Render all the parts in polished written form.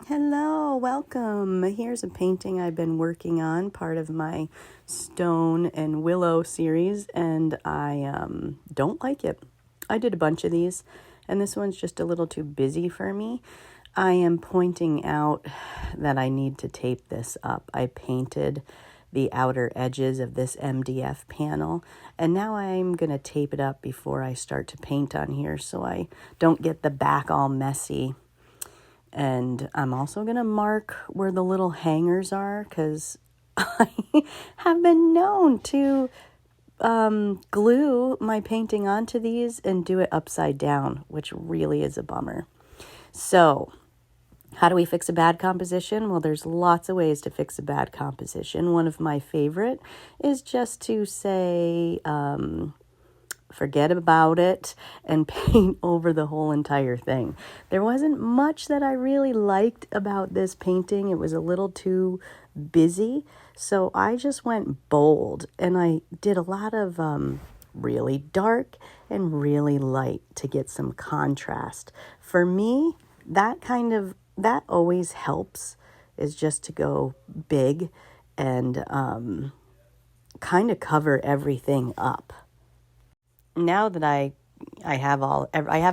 Hello, welcome. Here's a painting I've been working on, part of my stone and willow series, and I don't like it. I did a bunch of these, and this one's just a little too busy for me. I am pointing out that I need to tape this up. I painted the outer edges of this MDF panel, and now I'm going to tape it up before I start to paint on here so I don't get the back all messy. And I'm also going to mark where the little hangers are because I have been known to glue my painting onto these and do it upside down, which really is a bummer. So, how do we fix a bad composition? Well, there's lots of ways to fix a bad composition. One of my favorite is just to say, forget about it and paint over the whole entire thing. There wasn't much that I really liked about this painting. It was a little too busy, so I just went bold and I did a lot of really dark and really light to get some contrast. For me, that always helps, is just to go big and kind of cover everything up. Now that I have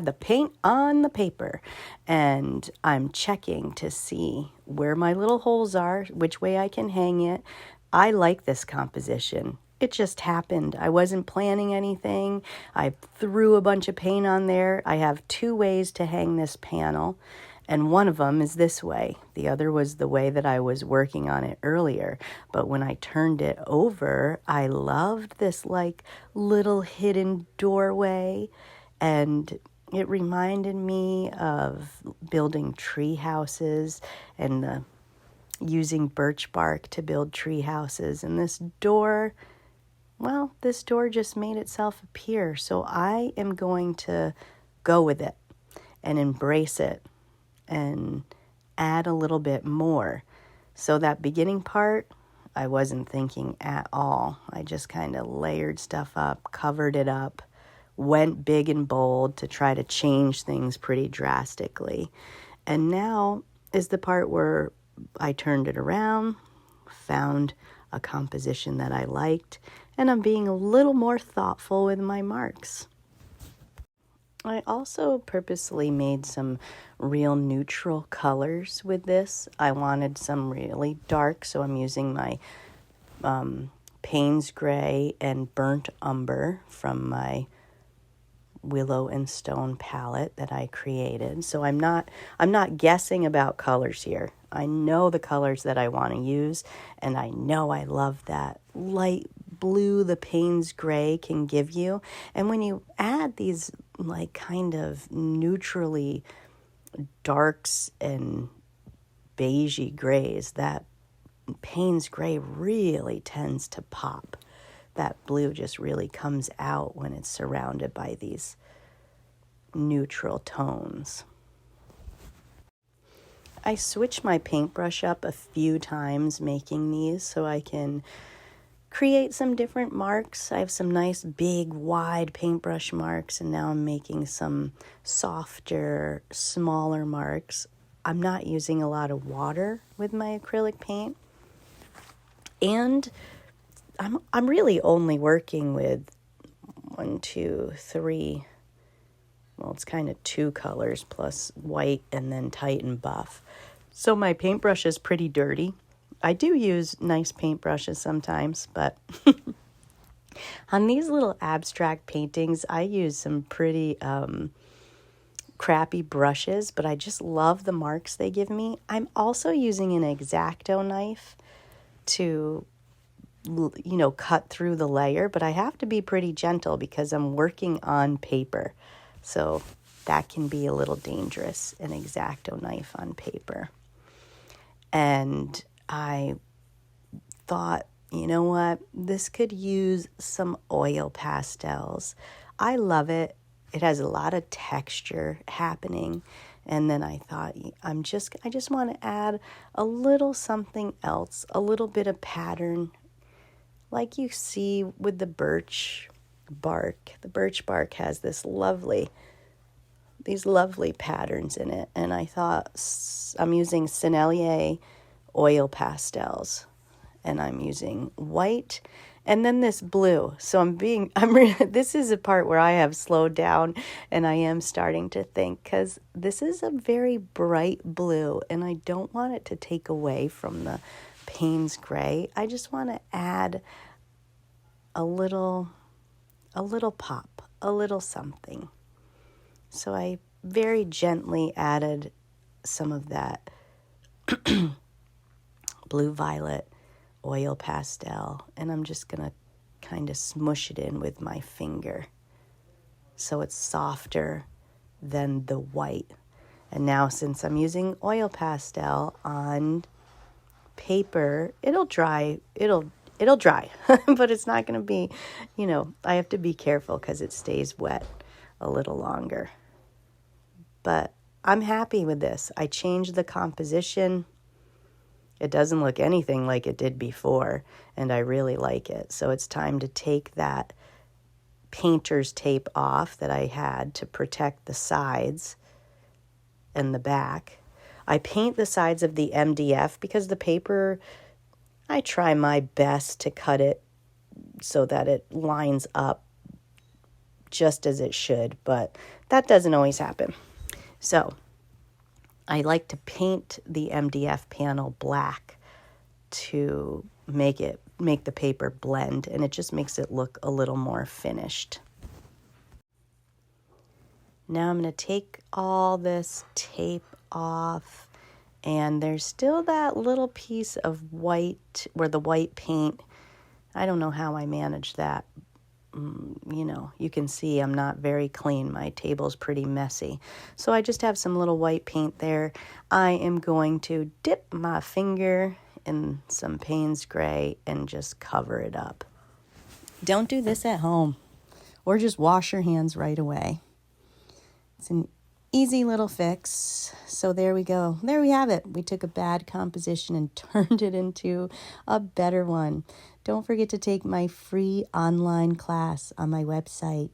the paint on the paper, and I'm checking to see where my little holes are, which way I can hang it. I like this composition. It just happened. I wasn't planning anything. I threw a bunch of paint on there. I have two ways to hang this panel, and one of them is this way. The other was the way that I was working on it earlier. But when I turned it over, I loved this like little hidden doorway. And it reminded me of building tree houses and using birch bark to build tree houses. And this door just made itself appear. So I am going to go with it and embrace it and add a little bit more. So that beginning part, I wasn't thinking at all. I just kind of layered stuff up, covered it up, went big and bold to try to change things pretty drastically. And now is the part where I turned it around, found a composition that I liked, and I'm being a little more thoughtful with my marks. I also purposely made some real neutral colors with this. I wanted some really dark, so I'm using my Payne's Gray and Burnt Umber from my Willow and Stone palette that I created. So I'm not guessing about colors here. I know the colors that I want to use, and I know I love that light blue the Payne's Gray can give you. And when you add these like kind of neutrally darks and beigey grays, that Payne's Gray really tends to pop. That blue just really comes out when it's surrounded by these neutral tones. I switch my paintbrush up a few times making these so I can create some different marks. I have some nice big wide paintbrush marks, and now I'm making some softer, smaller marks. I'm not using a lot of water with my acrylic paint, and I'm really only working with 1, 2, 3. Well, it's kind of 2 colors plus white and then tight and buff. So my paintbrush is pretty dirty. I do use nice paintbrushes sometimes, but on these little abstract paintings, I use some pretty crappy brushes, but I just love the marks they give me. I'm also using an X-Acto knife to cut through the layer, but I have to be pretty gentle because I'm working on paper. So that can be a little dangerous, an X-Acto knife on paper. And I thought, you know what, this could use some oil pastels. I love it. It has a lot of texture happening. And then I thought, I just want to add a little something else, a little bit of pattern, like you see with the birch bark. The birch bark has this lovely these lovely patterns in it. And I thought I'm using Sennelier oil pastels, and I'm using white and then this blue. So this is a part where I have slowed down and I am starting to think, because this is a very bright blue and I don't want it to take away from the Payne's gray. I just want to add a little pop, a little something. So I very gently added some of that blue violet oil pastel, and I'm just going to kind of smush it in with my finger so it's softer than the white. And now, since I'm using oil pastel on paper, it'll dry, but it's not going to be, I have to be careful because it stays wet a little longer. But I'm happy with this. I changed the composition. It doesn't look anything like it did before, and I really like it. So it's time to take that painter's tape off that I had to protect the sides and the back. I paint the sides of the MDF because the paper, I try my best to cut it so that it lines up just as it should, but that doesn't always happen. So I like to paint the MDF panel black to make the paper blend, and it just makes it look a little more finished. Now I'm going to take all this tape off, and there's still that little piece of white where the white paint, I don't know how I managed that. You can see I'm not very clean. My table's pretty messy. So I just have some little white paint there. I am going to dip my finger in some Payne's gray and just cover it up. Don't do this at home, or just wash your hands right away. It's an easy little fix. So there we go. There we have it. We took a bad composition and turned it into a better one. Don't forget to take my free online class on my website,